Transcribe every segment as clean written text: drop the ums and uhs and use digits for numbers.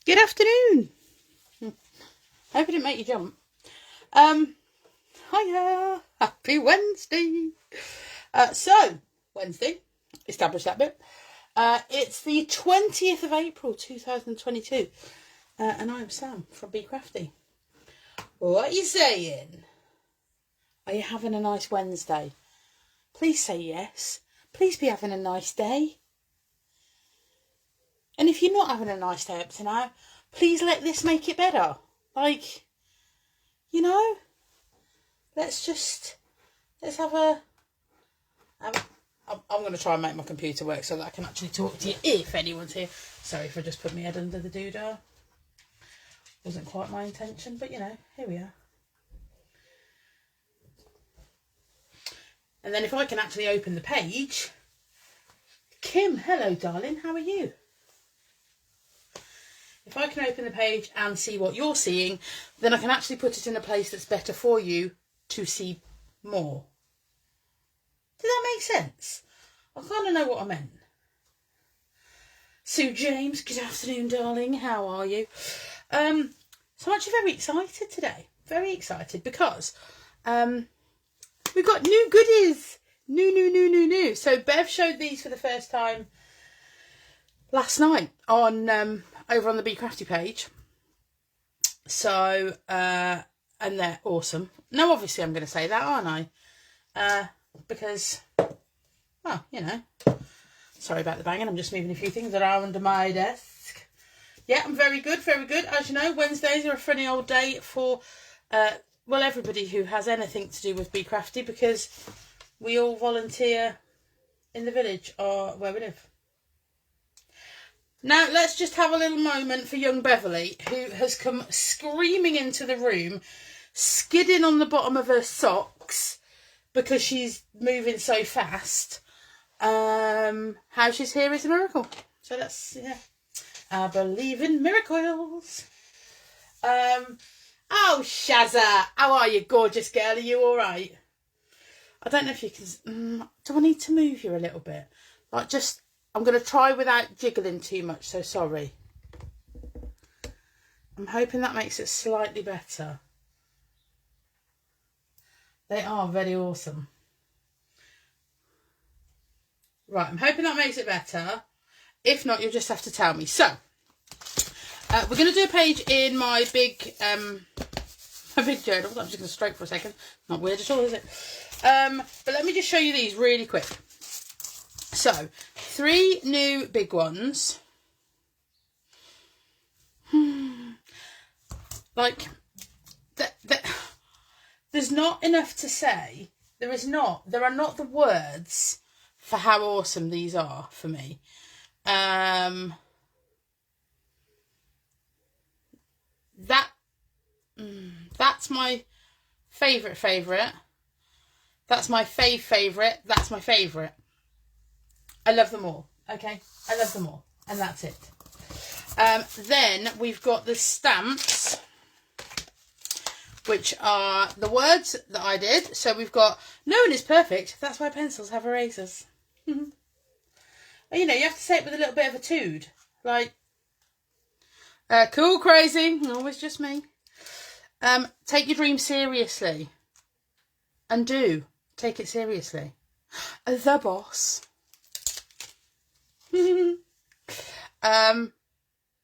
Good afternoon. Hope it didn't make you jump. Hiya. Happy Wednesday. Wednesday, establish that bit. It's the 20th of April 2022. And I'm Sam from Be Crafty. What are you saying? Are you having a nice Wednesday? Please say yes. Please be having a nice day. And if you're not having a nice day up to now, please let this make it better. Like, you know, let's have a... I'm going to try and make my computer work so that I can actually talk to you if anyone's here. Sorry if I just put my head under the doodah. Wasn't quite my intention, but you know, here we are. And then if I can actually open the page... Kim, hello darling, how are you? If I can open the page and see what you're seeing, then I can actually put it in a place that's better for you to see more. Did that make sense? I kind of know what I meant. Sue James, good afternoon, darling. How are you? So I'm actually very excited today. Very excited because we've got new goodies. New. So Bev showed these for the first time last night on over on the Be Crafty page. So and they're awesome. Now obviously I'm going to say that, aren't I? Because, well, you know, sorry about the banging. I'm just moving a few things around under my desk. Yeah, I'm very good, very good. As you know, Wednesdays are a funny old day for well, everybody who has anything to do with Be Crafty, because we all volunteer in the village or where we live. Now, let's just have a little moment for young Beverly, who has come screaming into the room, skidding on the bottom of her socks because she's moving so fast. How she's here is a miracle. So that's, yeah. I believe in miracles. Oh, Shazza, how are you, gorgeous girl? Are you all right? I don't know if you can... do I need to move you a little bit? Like, just... I'm going to try without jiggling too much, so sorry. I'm hoping that makes it slightly better. They are very awesome. Right, I'm hoping that makes it better. If not, you'll just have to tell me. So, we're going to do a page in my big journal. I'm just going to stroke for a second. Not weird at all, is it? But let me just show you these really quick. So, 3 new big ones. Like, there's not enough to say. There are not the words for how awesome these are for me. That's my favourite. That's my favourite. That's my favourite. I love them all. Okay, I love them all, and that's it. Then we've got the stamps, which are the words that I did. So we've got, no one is perfect. That's why pencils have erasers. You know, you have to say it with a little bit of a tood. Like, cool, crazy. Always just me. Take your dream seriously. And do take it seriously. The boss. It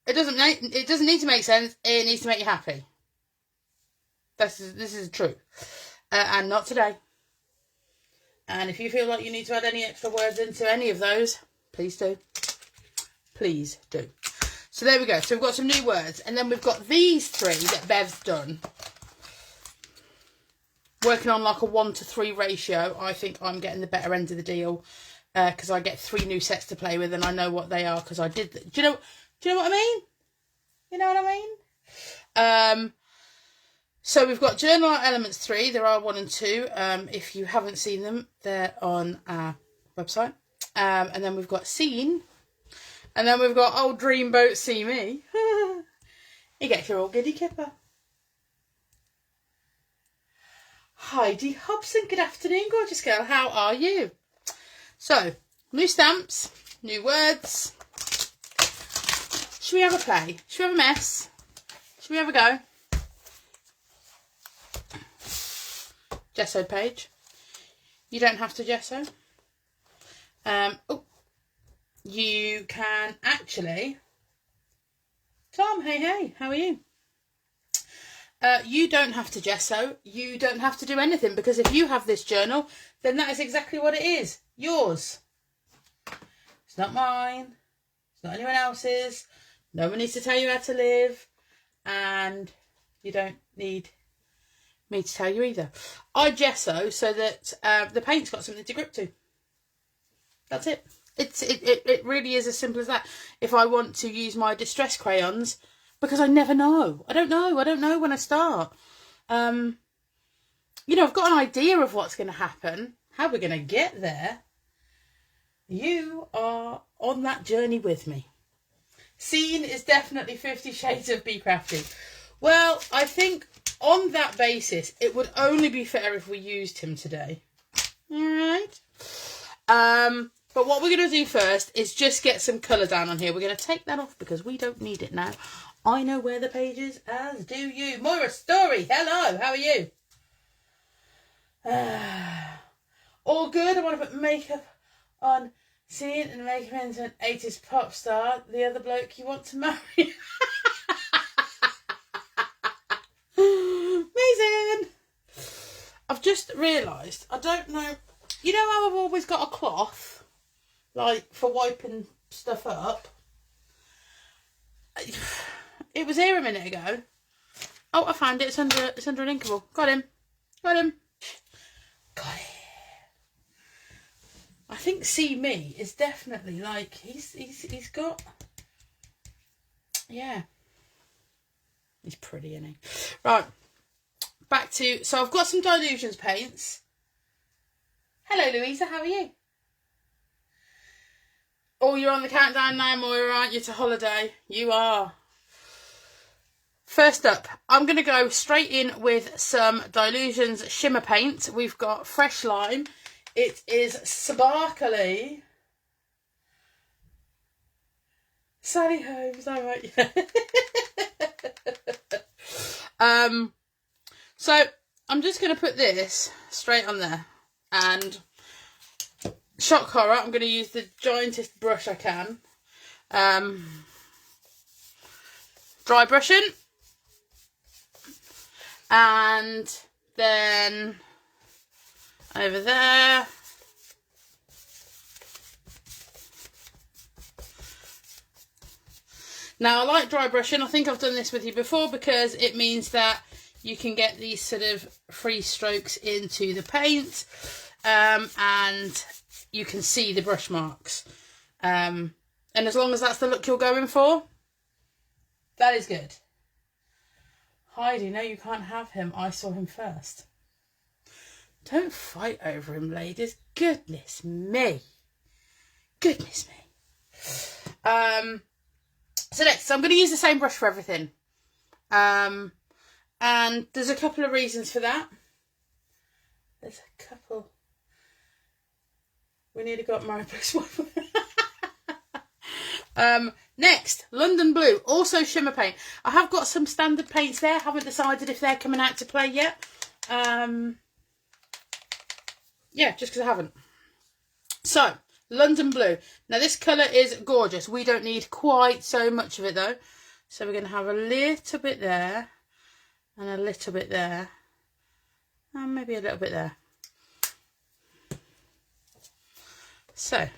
doesn't need to make sense. It needs to make you happy. This is true. And not today. And if you feel like you need to add any extra words into any of those, please do. Please do. So there we go. So we've got some new words. And then we've got these 3 that Bev's done. Working on like a 1-to-3 ratio. I think I'm getting the better end of the deal. Because I get 3 new sets to play with, and I know what they are because I did. Do you know what I mean? You know what I mean? So we've got Journal Art Elements 3. There are 1 and 2. If you haven't seen them, they're on our website. And then we've got Scene, and then we've got Old Dreamboat See Me. You get your old giddy kipper. Heidi Hobson, good afternoon, gorgeous girl. How are you? So, new stamps, new words. Should we have a play? Should we have a mess? Should we have a go? Gesso page. You don't have to gesso. Oh, you can actually... Tom, hey, how are you? You don't have to gesso. You don't have to do anything, because if you have this journal, then that is exactly what it is. Yours. It's not mine. It's not anyone else's. No one needs to tell you how to live. And you don't need me to tell you either. I gesso so that the paint's got something to grip to. That's it. It really is as simple as that. If I want to use my distress crayons, because I never know. I don't know when I start. You know, I've got an idea of what's going to happen, how we're going to get there. You are on that journey with me. Scene is definitely 50 Shades of Be Crafty. Well, I think on that basis, it would only be fair if we used him today. All right. But what we're going to do first is just get some colour down on here. We're going to take that off because we don't need it now. I know where the page is, as do you. Moira Story, hello, how are you? All good. I want to put makeup on Scene and make him into an 80s pop star. The other bloke you want to marry. Amazing. I've just realised, I don't know, you know how I've always got a cloth, like for wiping stuff up? It was here a minute ago. Oh, I found it. It's under an Inkable. Got him. Got it. I think See Me is definitely like he's got, yeah. He's pretty, isn't he? Right. Back to, so I've got some Dylusions paints. Hello, Louisa. How are you? Oh, you're on the countdown now, Moira, aren't you, to holiday? You are. First up, I'm going to go straight in with some Dylusions Shimmer Paint. We've got Fresh Lime. It is sparkly. Sally Home, is that right? So I'm just going to put this straight on there. And shock horror, I'm going to use the giantest brush I can. Dry brushing. And then over there. Now I like dry brushing. I think I've done this with you before because it means that you can get these sort of free strokes into the paint and you can see the brush marks. And as long as that's the look you're going for, that is good. Heidi, no, you can't have him. I saw him first. Don't fight over him, ladies. Goodness me. Goodness me. So next, I'm going to use the same brush for everything. And there's a couple of reasons for that. There's a couple. We need to go up my place. Next, London Blue, also shimmer paint. I have got some standard paints there. Haven't decided if they're coming out to play yet. Yeah, just because I haven't. So, London Blue. Now, this colour is gorgeous. We don't need quite so much of it, though. So, we're going to have a little bit there. And a little bit there. And maybe a little bit there. So.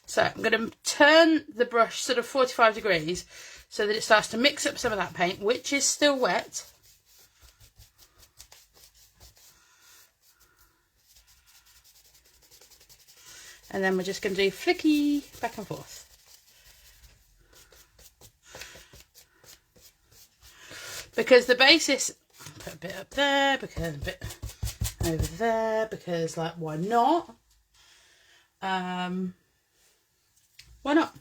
So I'm going to turn the brush sort of 45 degrees so that it starts to mix up some of that paint, which is still wet. And then we're just going to do flicky back and forth. Because the basis, put a bit up there, because a bit over there, because like, why not? Why not?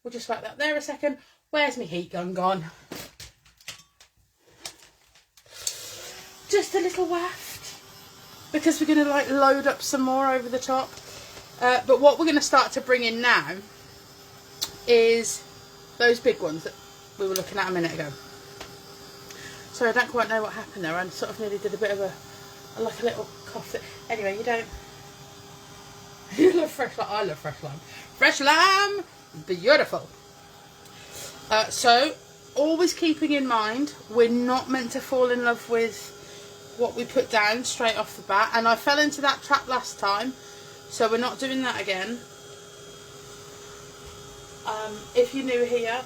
We'll just whack that there a second. Where's my heat gun gone? Just a little waft. because we're going to like load up some more over the top. But what we're going to start to bring in now is those big ones that we were looking at a minute ago. So I don't quite know what happened there. I sort of nearly did a bit of like a little cough. Anyway, you don't. You love fresh lime. I love fresh lime. Fresh lime, beautiful. So always keeping in mind, we're not meant to fall in love with what we put down straight off the bat. And I fell into that trap last time, so we're not doing that again. If you're new here,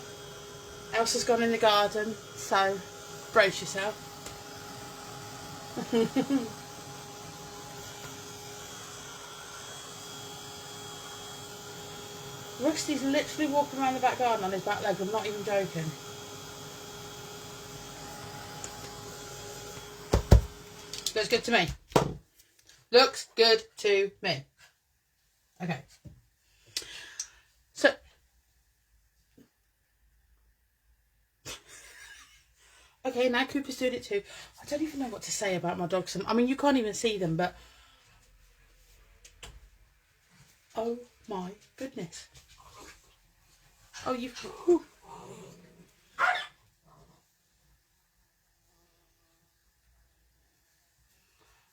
Elsa's gone in the garden, so brace yourself. Rusty's literally walking around the back garden on his back leg, I'm not even joking. Looks good to me. Looks good to me. Okay. So, okay, now Cooper's doing it too. I don't even know what to say about my dogs. I mean, you can't even see them, but oh my goodness. Oh, you've... Whew.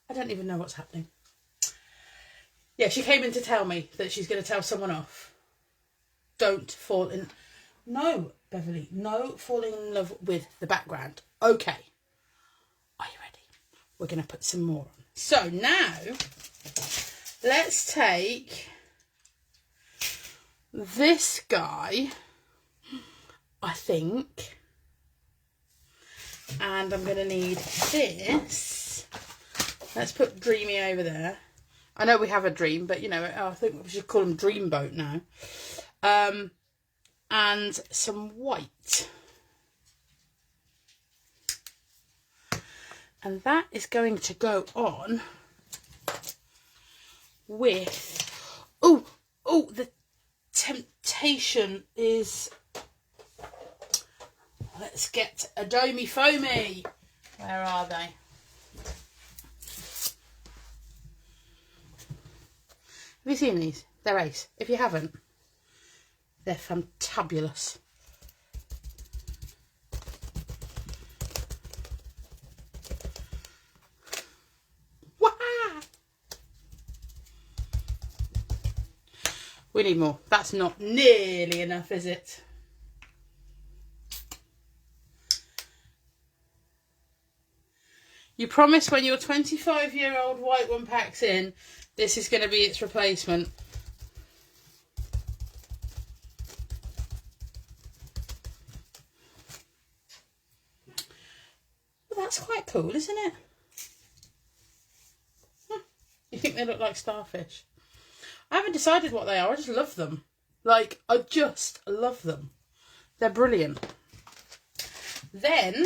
I don't even know what's happening. Yeah, she came in to tell me that she's going to tell someone off. Don't fall in... No, Beverly, no falling in love with the background. Okay. Are you ready? We're going to put some more on. So now, let's take this guy, I think, and I'm going to need this. Let's put Dreamy over there. I know we have a Dream, but you know, I think we should call him Dreamboat now. And some white. And that is going to go on with... Oh, the temptation is... Let's get Adomi Foamy. Where are they? Have you seen these? They're ace. If you haven't, they're fantabulous. Wah! We need more. That's not nearly enough, is it? You promise when your 25-year-old white one packs in, this is going to be its replacement. Well, that's quite cool, isn't it? You think they look like starfish? I haven't decided what they are. I just love them. Like, I just love them. They're brilliant. Then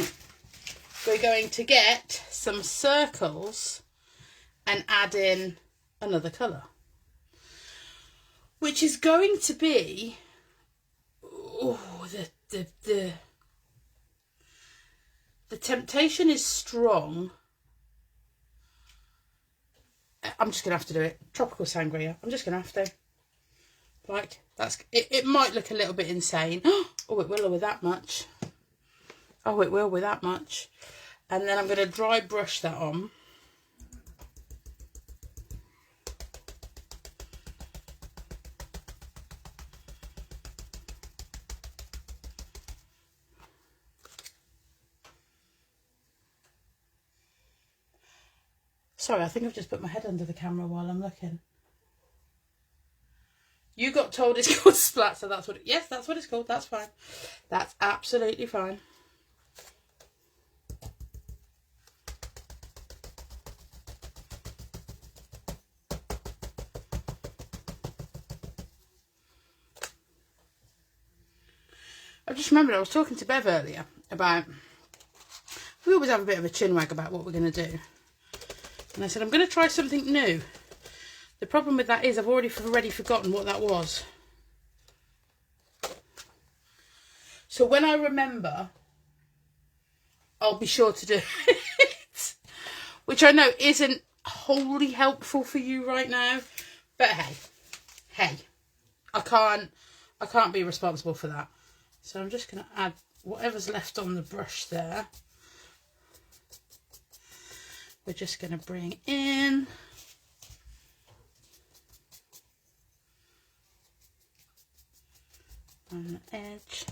we're going to get some circles and add in another colour, which is going to be the temptation is strong. I'm just gonna have to do it. Tropical sangria. I'm just gonna have to. Like, that's it. It might look a little bit insane. Oh, it will with that much. Oh, it will with that much. And then I'm gonna dry brush that on. Sorry, I think I've just put my head under the camera while I'm looking. You got told it's called splat, so that's what it... Yes, that's what it's called. That's fine. That's absolutely fine. I just remembered I was talking to Bev earlier about... We always have a bit of a chinwag about what we're going to do. And I said, I'm going to try something new. The problem with that is I've already forgotten what that was. So when I remember, I'll be sure to do it. Which I know isn't wholly helpful for you right now. But hey, I can't be responsible for that. So I'm just going to add whatever's left on the brush there. We're just going to bring in. On the edge.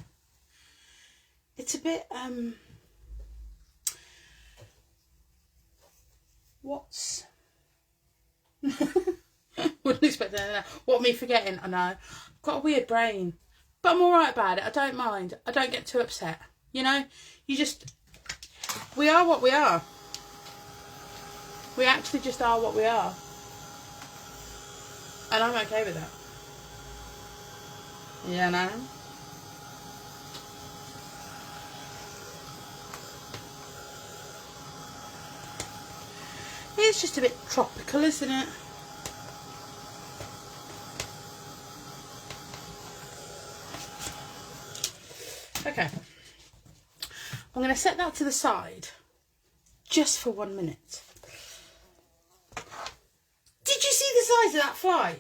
It's a bit, wouldn't expect that. What, me forgetting? I know. I've got a weird brain. But I'm alright about it. I don't mind. I don't get too upset. You know? We are what we are. We actually just are what we are. And I'm okay with that. You know? It's just a bit tropical, isn't it? Okay. I'm going to set that to the side just for 1 minute. Did you see the size of that fly?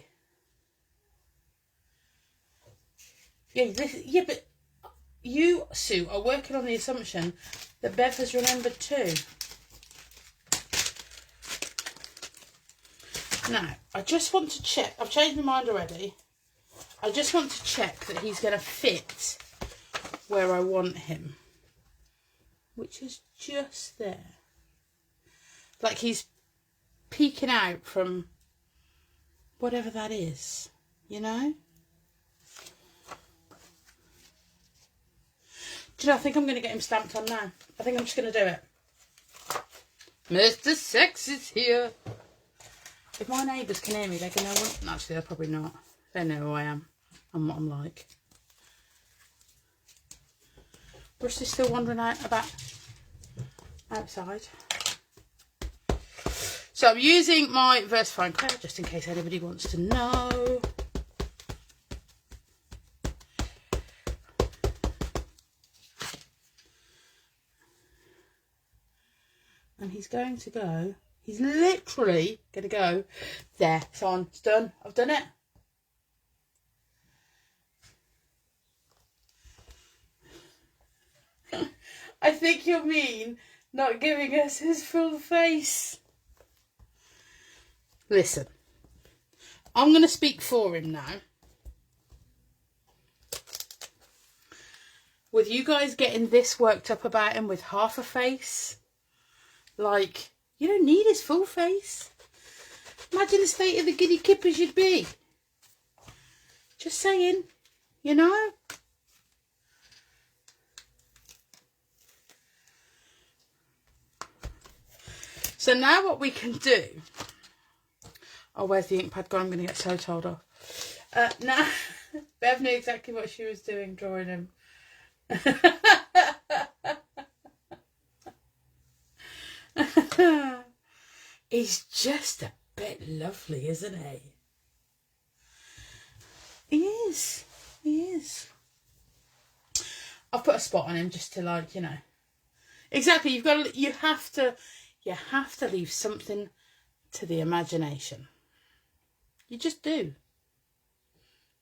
Yeah, but you, Sue, are working on the assumption that Bev has remembered too. Now, I just want to check. I've changed my mind already. I just want to check that he's going to fit where I want him. Which is just there. Like he's peeking out from whatever that is. You know? Do you know, I think I'm going to get him stamped on now. I think I'm just going to do it. Mr. Sex is here. If my neighbours can hear me, they're going to want... Actually, they're probably not. They know who I am and what I'm like. Rusty's still wandering out about outside. So I'm using my VersaFine Clay, just in case anybody wants to know. And he's going to go... He's literally going to go there. It's on. It's done. I've done it. I think you mean not giving us his full face. Listen. I'm going to speak for him now. With you guys getting this worked up about him with half a face, like... You don't need his full face. Imagine the state of the giddy kippers you'd be. Just saying, you know. So now what we can do... Oh, where's the ink pad gone? I'm going to get so told off. Now, Bev knew exactly what she was doing, drawing him. He's just a bit lovely, isn't he? He is. He is. I've put a spot on him just to, like, you know. Exactly. You have to leave something to the imagination. You just do.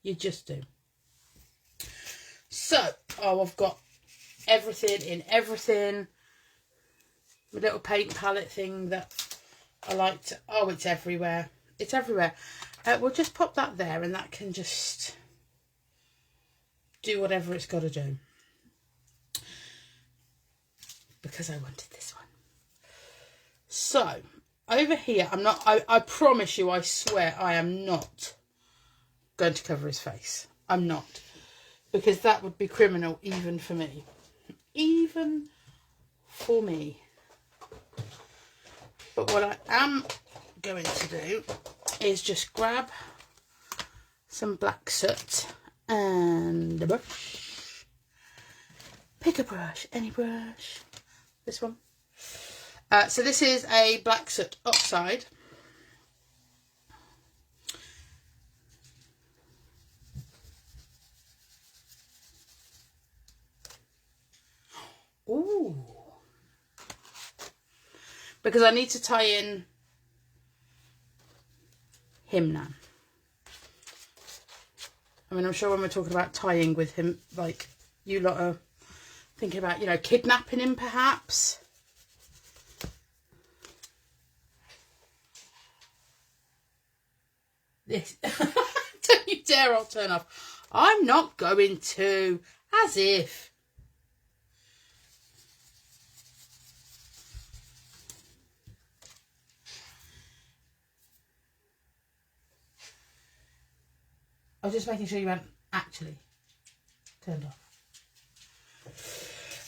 You just do. So, I've got everything in everything. My little paint palette thing that I like to... Oh, it's everywhere. It's everywhere. We'll just pop that there and that can just do whatever it's got to do. Because I wanted this one. So, over here, I promise you, I swear, I am not going to cover his face. I'm not. Because that would be criminal even for me. Even for me. But what I am going to do is just grab some black soot and a brush. Pick a brush, any brush. This one. So this is a black soot oxide. Ooh. Because I need to tie in him now. I mean, I'm sure when we're talking about tying with him, like, you lot are thinking about, you know, kidnapping him perhaps. This. Don't you dare, I'll turn off. I'm not going to. As if. I was just making sure you weren't actually turned off.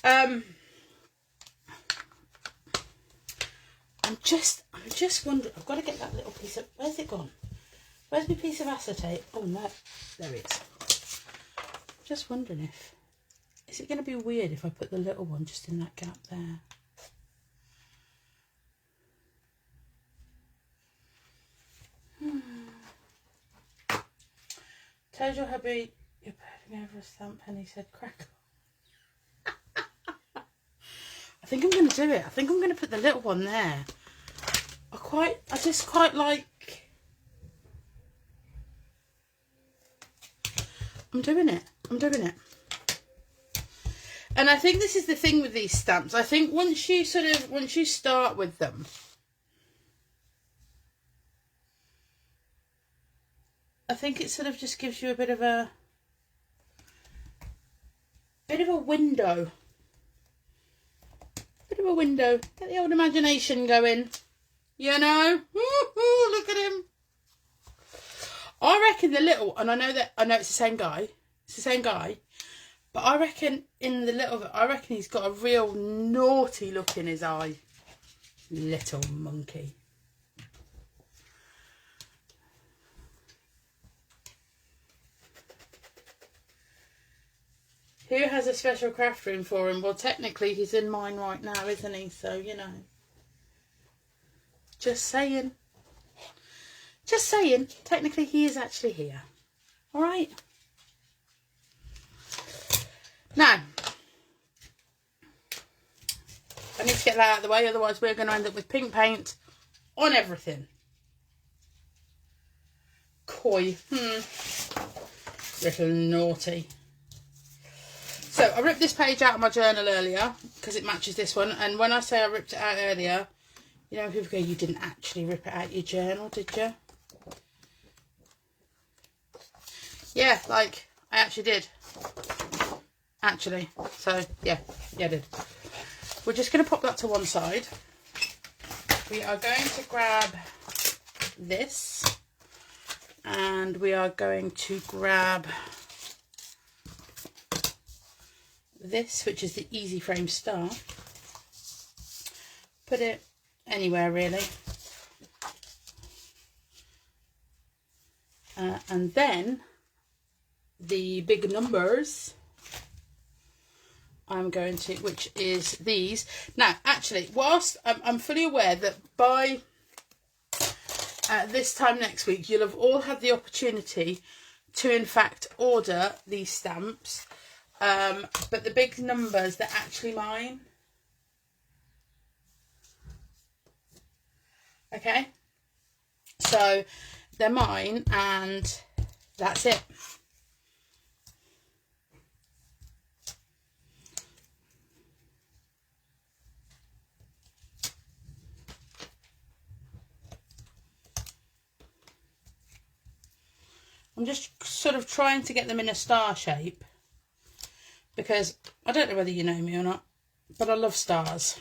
I'm just wondering. I've got to get that little piece of. Where's it gone? Where's my piece of acetate? Oh no, there it is. Just wondering if is it going to be weird if I put the little one just in that gap there. Told your hubby you're putting over a stamp and he said crackle. I think I'm going to do it. I think I'm going to put the little one there. I just quite like. I'm doing it. And I think this is the thing with these stamps. I think once you start with them, I think it sort of just gives you a bit of a window. Get the old imagination going. You know? Woo-hoo, look at him. I reckon the little, and I know it's the same guy. But I reckon in the little, I reckon he's got a real naughty look in his eye. Little monkey. Who has a special craft room for him? Well, technically he's in mine right now, isn't he? So, you know. Just saying. Technically he is actually here. All right. Now, I need to get that out of the way, otherwise we're going to end up with pink paint on everything. Coy. Little naughty. So I ripped this page out of my journal earlier because it matches this one. And when I say I ripped it out earlier, you know, people go, you didn't actually rip it out your journal, did you? Yeah, like, I actually did. Actually. So, yeah, I did. We're just going to pop that to one side. We are going to grab this. And we are going to grab this, which is the Easy Frame Star. Put it anywhere, really. And then the big numbers I'm going to, which is these. Now, actually, whilst I'm fully aware that by this time next week, you'll have all had the opportunity to, in fact, order these stamps. But the big numbers, they're actually mine. Okay? So, they're mine, and that's it. I'm just sort of trying to get them in a star shape because I don't know whether you know me or not, but I love stars.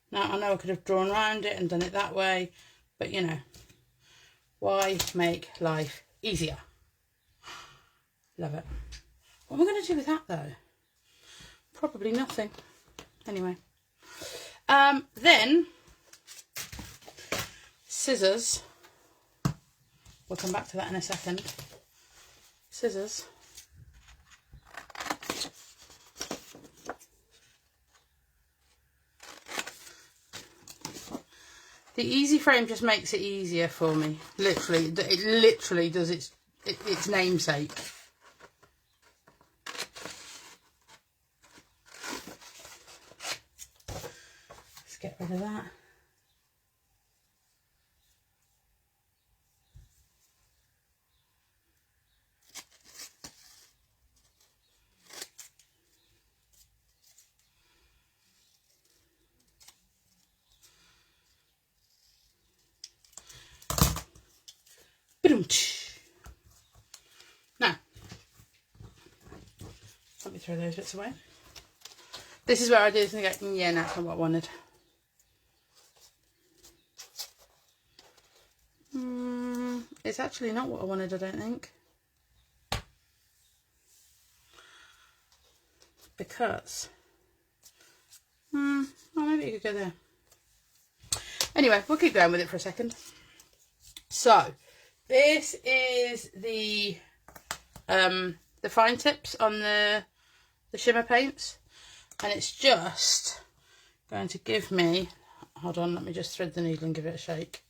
Now, I know I could have drawn around it and done it that way, but you know, why make life easier? Love it. What am I going to do with that though? Probably nothing. Anyway, then scissors. We'll come back to that in a second. Scissors. The Easy Frame just makes it easier for me. Literally, it literally does its namesake. get rid of that. Now, let me throw those bits away. This is where I do this and go, yeah, no, that's not what I wanted. It's actually not what I wanted, I don't think. Because, well, maybe you could go there. Anyway, we'll keep going with it for a second. So, this is the fine tips on the Shimmer Paints. And it's just going to give me, hold on, let me just thread the needle and give it a shake.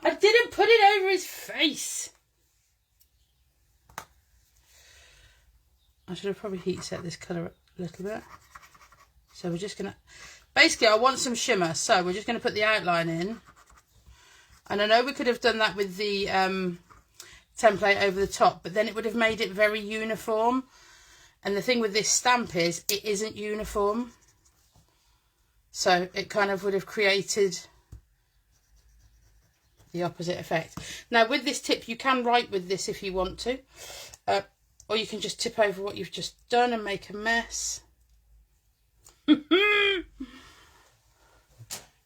I didn't put it over his face. I should have probably heat set this colour a little bit. So we're just going to, basically I want some shimmer, so we're just going to put the outline in. And I know we could have done that with the template over the top, but then it would have made it very uniform. And the thing with this stamp is it isn't uniform. So it kind of would have created the opposite effect. Now with this tip, you can write with this if you want to. Or you can just tip over what you've just done and make a mess. We're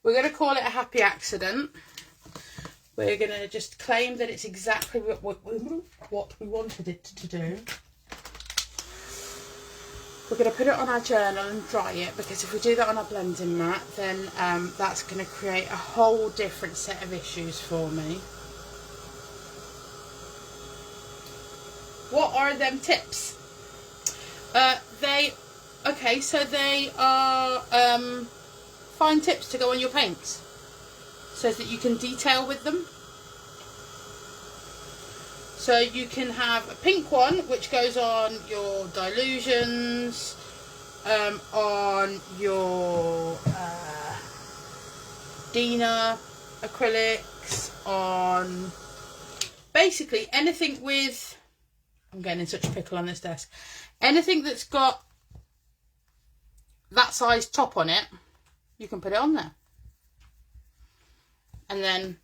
going to call it a happy accident. We're going to just claim that it's exactly what we wanted it to do. We're going to put it on our journal and dry it, because if we do that on our blending mat, then that's going to create a whole different set of issues for me. What are them tips? They are fine tips to go on your paints, so that you can detail with them. So you can have a pink one which goes on your Dylusions, on your Dina acrylics, on basically anything with, I'm getting in such a pickle on this desk, anything that's got that size top on it, you can put it on there. And then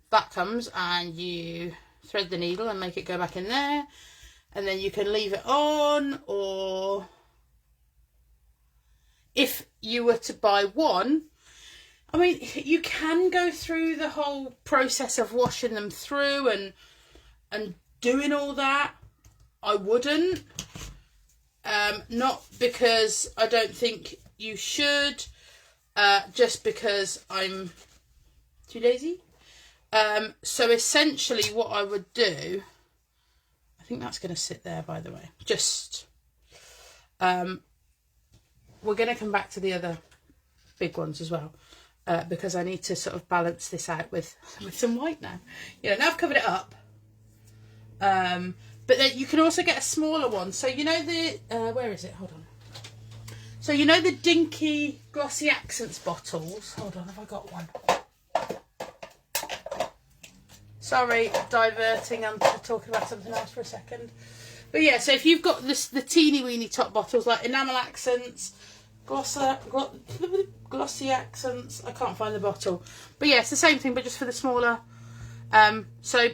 that comes and you thread the needle and make it go back in there, and then you can leave it on. Or if you were to buy one, I mean, you can go through the whole process of washing them through and doing all that. I wouldn't, not because I don't think you should, just because I'm too lazy. So essentially what I would do, I think that's going to sit there, by the way, just, we're going to come back to the other big ones as well, because I need to sort of balance this out with some white now. You know, now I've covered it up, but then you can also get a smaller one. So you know the, where is it? Hold on. So you know the dinky glossy accents bottles? Hold on, have I got one? Sorry, diverting, I'm talking about something else for a second. But yeah, so if you've got this, the teeny weeny top bottles like enamel accents, glossy accents, I can't find the bottle. But yeah, it's the same thing, but just for the smaller. So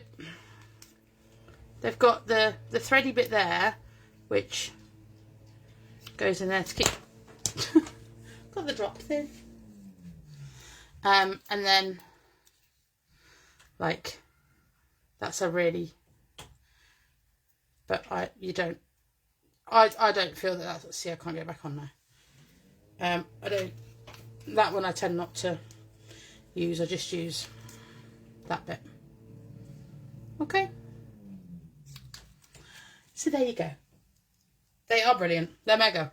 they've got the thready bit there, which goes in there to keep, got the drop thing. And then, like, that's a really, but I don't feel that that's, see, I can't get back on now. That one I tend not to use, I just use that bit. Okay. So there you go. They are brilliant. They're mega.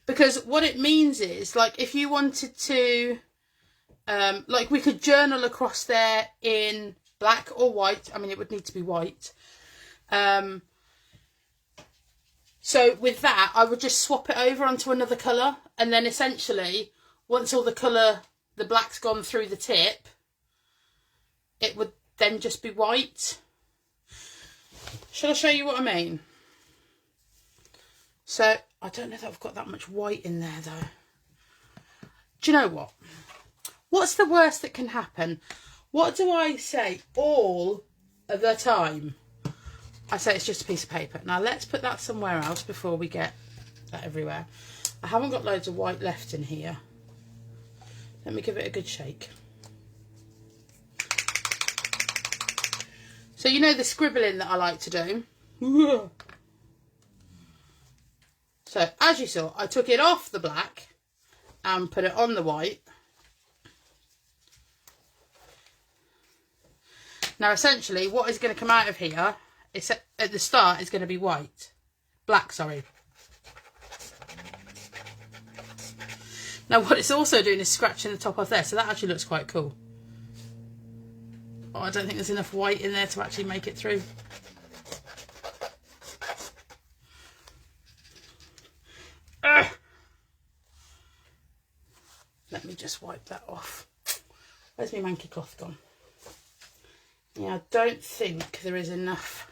Because what it means is, like, if you wanted to, like, we could journal across there in black or white. I mean, it would need to be white. So with that, I would just swap it over onto another colour, and then essentially, once all the black's gone through the tip, it would then just be white. Shall I show you what I mean? So, I don't know that I've got that much white in there though. Do you know what? What's the worst that can happen? What do I say all the time? I say it's just a piece of paper. Now let's put that somewhere else before we get that everywhere. I haven't got loads of white left in here. Let me give it a good shake. So you know the scribbling that I like to do? So as you saw, I took it off the black and put it on the white. Now essentially what is going to come out of here is at the start is going to be black, sorry. Now what it's also doing is scratching the top off there, so that actually looks quite cool. Oh, I don't think there's enough white in there to actually make it through. Let me just wipe that off. Where's my manky cloth gone? Yeah, I don't think there is enough.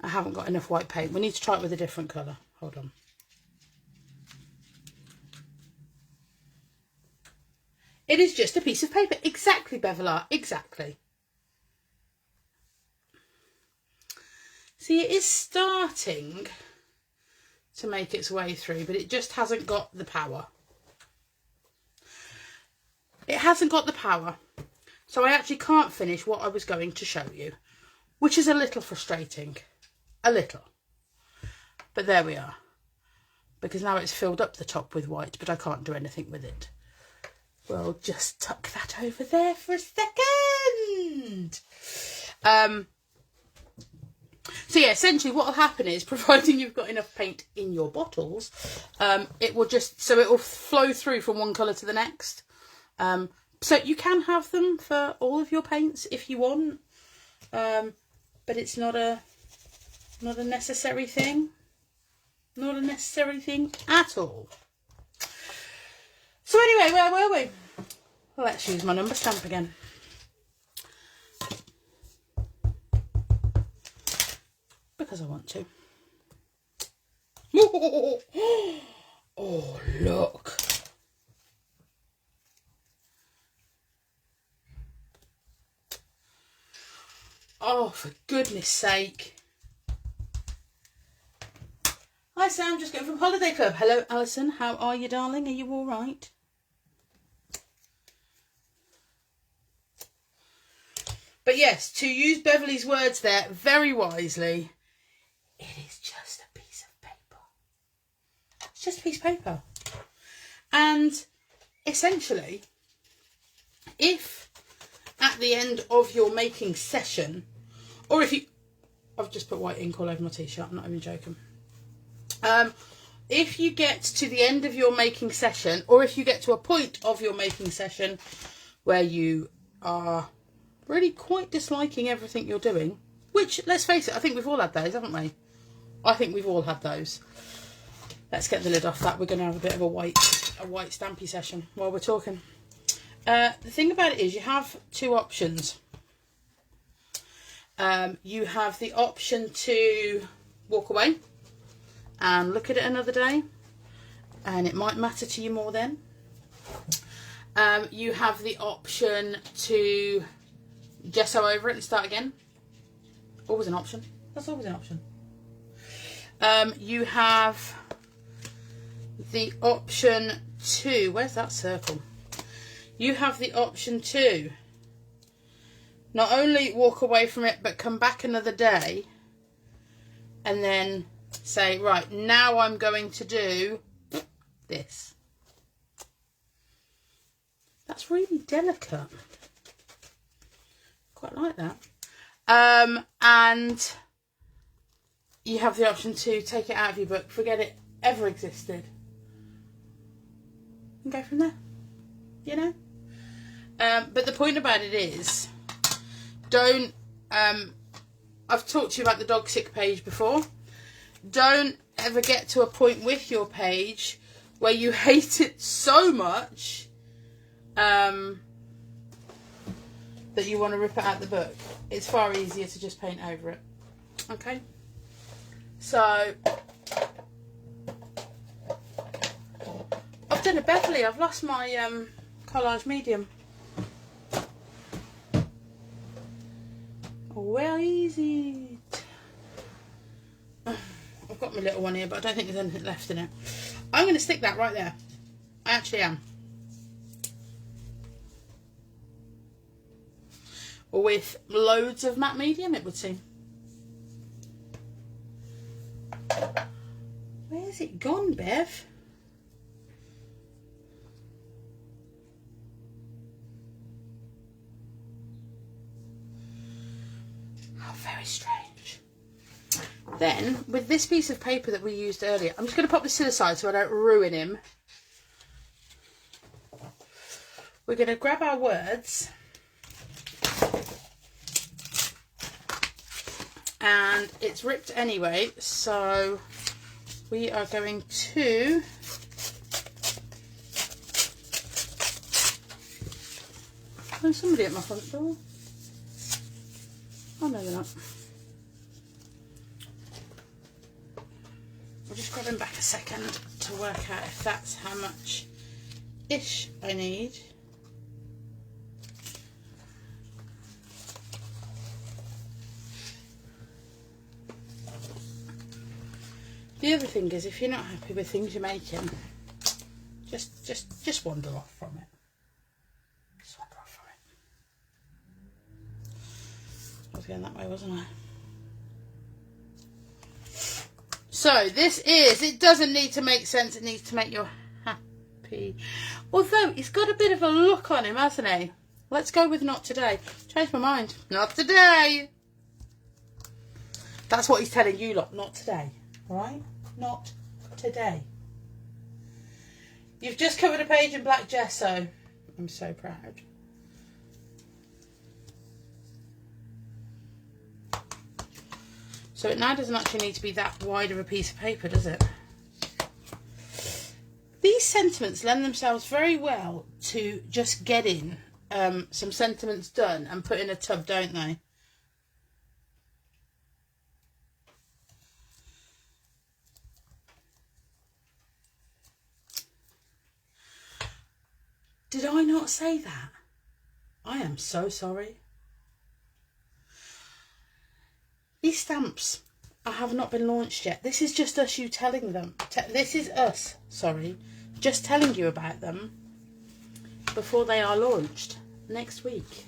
I haven't got enough white paint. We need to try it with a different colour. Hold on. It is just a piece of paper. Exactly, Bevelar. Exactly. See, it is starting to make its way through, but it just hasn't got the power. It hasn't got the power. So I actually can't finish what I was going to show you, which is a little frustrating. A little. But there we are. Because now it's filled up the top with white, but I can't do anything with it. We'll just tuck that over there for a second. So yeah, essentially what will happen is, providing you've got enough paint in your bottles, it will flow through from one colour to the next. So you can have them for all of your paints if you want, but it's not a necessary thing. Not a necessary thing at all. So anyway, where were we? Let's use my number stamp again. Because I want to. Oh, look. Oh, for goodness sake. Hi Sam, just getting from Holiday Club. Hello Alison, how are you darling? Are you all right? But yes, to use Beverly's words there very wisely, it is just a piece of paper. It's just a piece of paper. And essentially, if at the end of your making session, or if you... I've just put white ink all over my t-shirt, I'm not even joking. If you get to the end of your making session, or if you get to a point of your making session where you are really quite disliking everything you're doing, which, let's face it, I think we've all had those, haven't we? I think we've all had those. Let's get the lid off that. We're going to have a bit of a white stampy session while we're talking. The thing about it is you have two options. You have the option to walk away and look at it another day, and it might matter to you more then. You have the option to gesso over it and start again. Always an option. That's always an option. You have the option to... Where's that circle? You have the option to not only walk away from it, but come back another day and then say, right, now I'm going to do this. That's really delicate. Quite like that. And you have the option to take it out of your book, forget it ever existed, and go from there, you know. But the point about it is, don't I've talked to you about the dog sick page before. Don't ever get to a point with your page where you hate it so much that you want to rip it out the book. It's far easier to just paint over it. Okay? So, I've done a Beverly. I've lost my collage medium. Where is it? I've got my little one here, but I don't think there's anything left in it. I'm going to stick that right there. I actually am. With loads of matte medium, it would seem. Where's it gone, Bev? How very strange. Then, with this piece of paper that we used earlier, I'm just going to pop this to the side so I don't ruin him. We're going to grab our words. And it's ripped anyway, so we are going to there's somebody at my front door. Oh no, they're not. We'll just grab him back a second to work out if that's how much ish I need. The other thing is, if you're not happy with things you're making, just wander off from it. Just wander off from it. I was going that way, wasn't I? So this is, it doesn't need to make sense, it needs to make you happy. Although, he's got a bit of a look on him, hasn't he? Let's go with not today. Changed my mind. Not today! That's what he's telling you lot, not today. Alright? Not today. You've just covered a page in black gesso. I'm so proud. So it now doesn't actually need to be that wide of a piece of paper, does it? These sentiments lend themselves very well to just getting some sentiments done and put in a tub, don't they? Did I not say that? I am so sorry. These stamps have not been launched yet. This is just us, you telling them. This is us, sorry, just telling you about them before they are launched next week.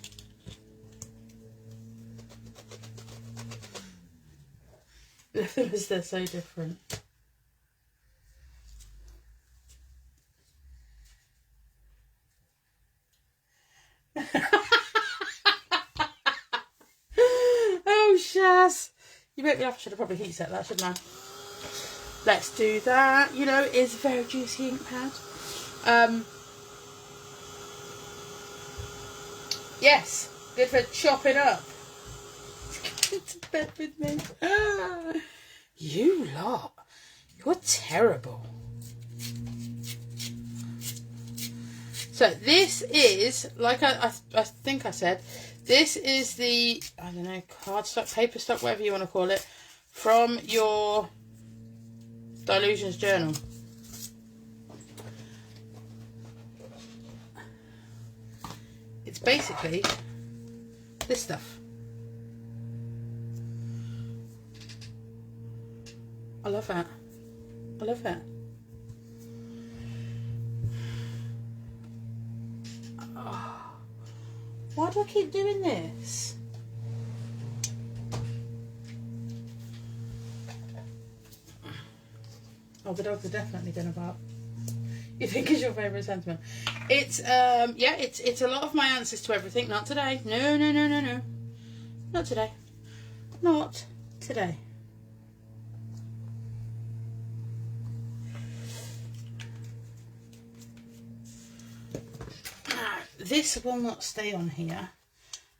Because they're so different. Oh, Shaz. You make me laugh. I should have probably heat set that, shouldn't I? Let's do that. You know, it is a very juicy ink pad. Yes, good for chopping up. Get to bed with me. You lot, you're terrible. So this is, like I think I said, this is the, I don't know, cardstock, paper stock, whatever you want to call it, from your Dylusions Journal. It's basically this stuff. I love it. I love it. Oh, why do I keep doing this? Oh, the dogs are definitely going to bark. You think it's your favourite sentiment? It's yeah, it's a lot of my answers to everything. Not today. No, no, no, no, no. Not today. Not today. Now, this will not stay on here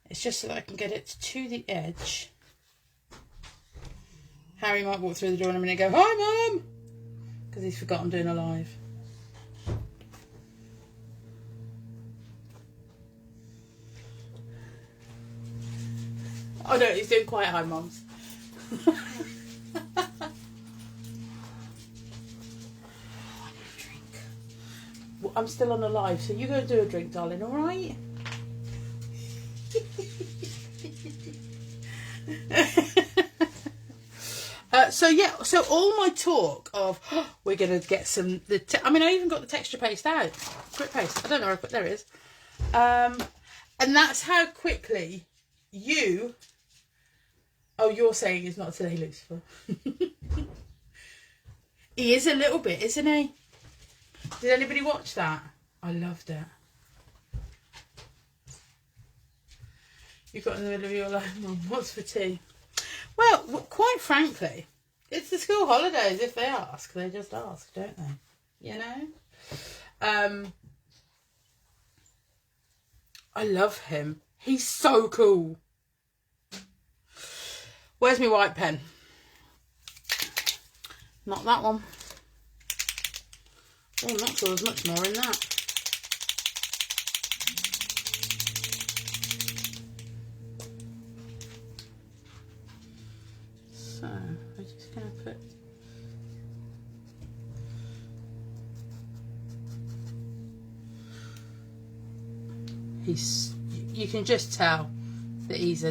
It's just so that I can get it to the edge. Harry might walk through the door in a minute and go, "Hi, Mum!" because he's forgotten I'm doing a live. Oh no, he's doing quite high, Mums. Well, I'm still on a live, so you go do a drink, darling, alright? So yeah, so all my talk of we're gonna get some. I mean, I even got the texture paste out, grit paste. I don't know where I put. There it is. And that's how quickly you. Oh, you're saying it's not today, Lucifer. He is a little bit, isn't he? Did anybody watch that? I loved it. You got in the middle of your life, Mum. What's for tea? Well, quite frankly, it's the school holidays. If they ask, they just ask, don't they? You know? I love him. He's so cool. Where's my white pen? Not that one. Oh, I'm not sure there's much more in that. So, we're just going to put... You can just tell that he's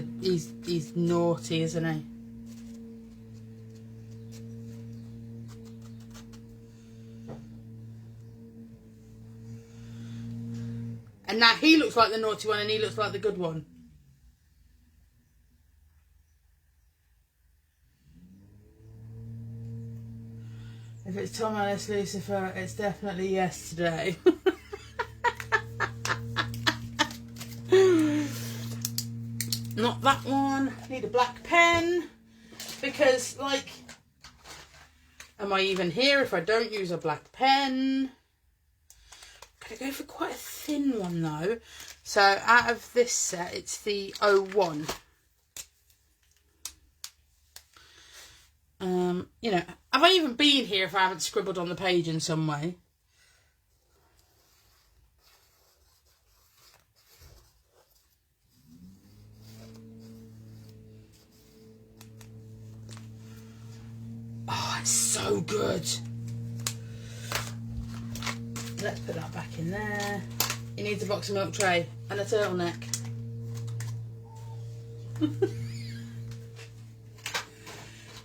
naughty, isn't he? And now he looks like the naughty one and he looks like the good one. If it's Tom, Alice, Lucifer, it's definitely yesterday. Not that one. Need a black pen. Because, like, am I even here if I don't use a black pen? I'm going to go for quite a thin one, though. So, out of this set, it's the 01. You know, have I even been here if I haven't scribbled on the page in some way? Oh, it's so good. Let's put that back in there. He needs a box of milk tray and a turtleneck.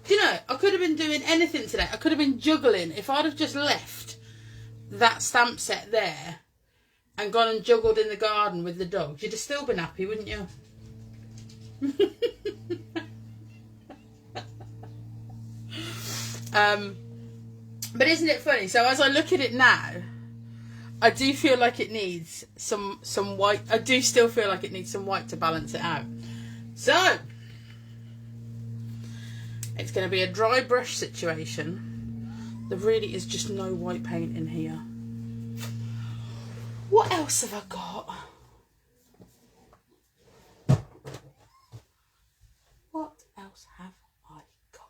Do you know, I could have been doing anything today. I could have been juggling. If I'd have just left that stamp set there and gone and juggled in the garden with the dogs, you'd have still been happy, wouldn't you? But isn't it funny? So as I look at it now, I do feel like it needs some white. I do still feel like it needs some white to balance it out. So it's going to be a dry brush situation. There really is just no white paint in here. What else have I got? What else have I got?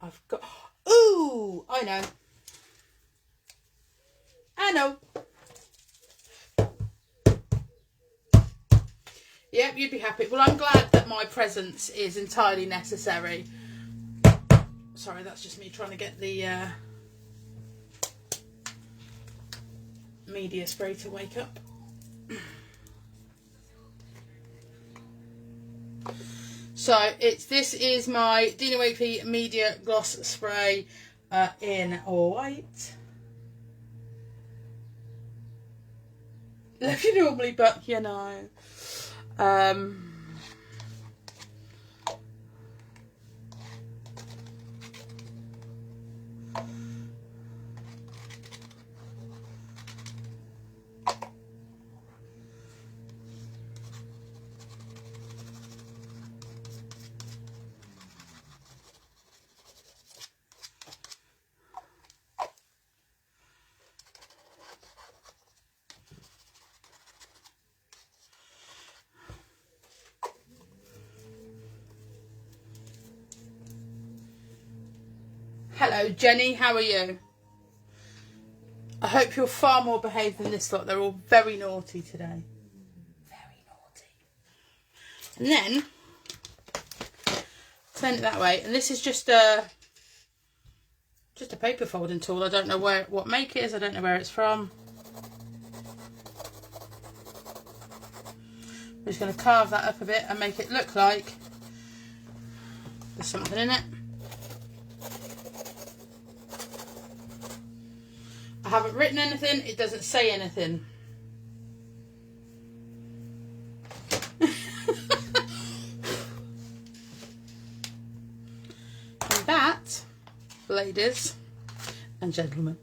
I've got... Ooh! I know. I know. Yep, you'd be happy. Well, I'm glad that my presence is entirely necessary. Sorry, that's just me trying to get the media spray to wake up. So this is my Dina Wakley Media Gloss Spray in white. Love you normally, but you know. Hello Jenny, how are you? I hope you're far more behaved than this lot. They're all very naughty today. Very naughty. And then turn it that way. And this is just a paper folding tool. I don't know what make it is. I don't know where it's from. I'm just going to carve that up a bit and make it look like there's something in it. I haven't written anything. It doesn't say anything. And that, ladies and gentlemen,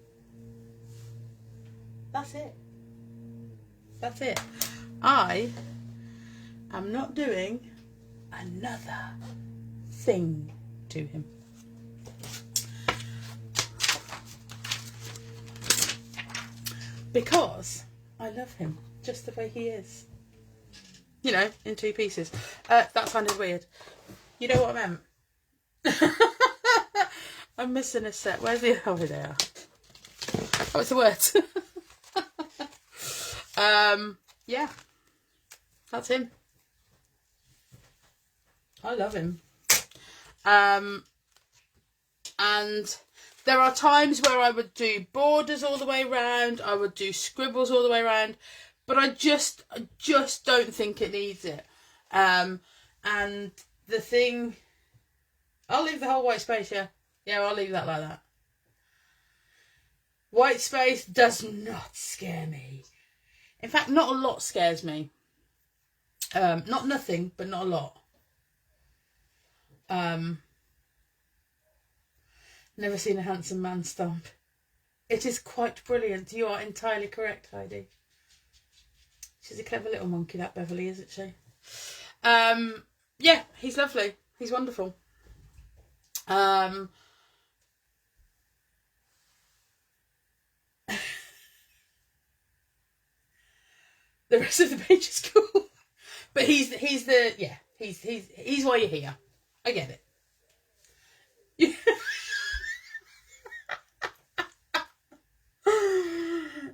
that's it. That's it. I am not doing another thing to him. Because I love him just the way he is. You know, in 2 pieces. That sounded weird. You know what I meant? I'm missing a set. Where's the... Oh, here they are. Oh, it's the words. Yeah. That's him. I love him. And there are times where I would do borders all the way around. I would do scribbles all the way around. But I just don't think it needs it. And the thing... I'll leave the whole white space, yeah. Yeah, I'll leave that like that. White space does not scare me. In fact, not a lot scares me. Not nothing, but not a lot. Never seen a handsome man stomp. It is quite brilliant. You are entirely correct, Heidi. She's a clever little monkey, that Beverly, isn't she? Yeah, he's lovely. He's wonderful. The rest of the page is cool, but he's why you're here. I get it.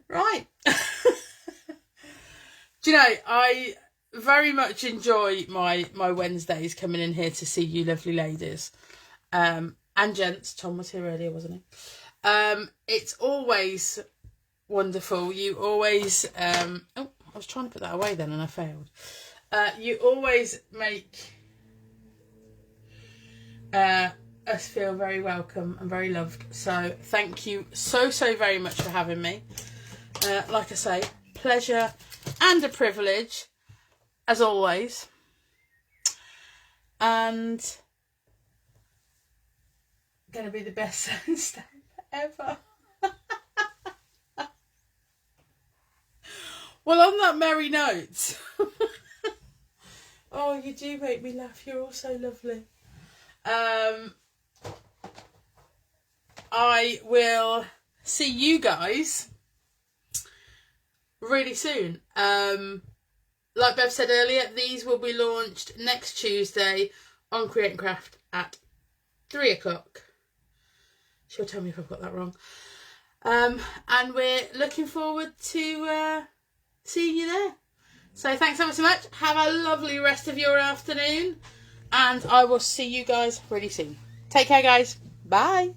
Right. Do you know, I very much enjoy my Wednesdays coming in here to see you lovely ladies. And gents. Tom was here earlier, wasn't he? It's always wonderful. You always oh, I was trying to put that away then and I failed. You always make us feel very welcome and very loved. So thank you so very much for having me. Like I say, pleasure and a privilege as always. And gonna be the best sewing stamp ever. Well, on that merry note, oh, you do make me laugh. You're all so lovely. I will see you guys really soon. Like Bev said earlier, these will be launched next Tuesday on Create and Craft at 3 o'clock. She'll tell me if I've got that wrong. And we're looking forward to seeing you there. So thanks ever so much. Have a lovely rest of your afternoon. And I will see you guys really soon. Take care, guys. Bye.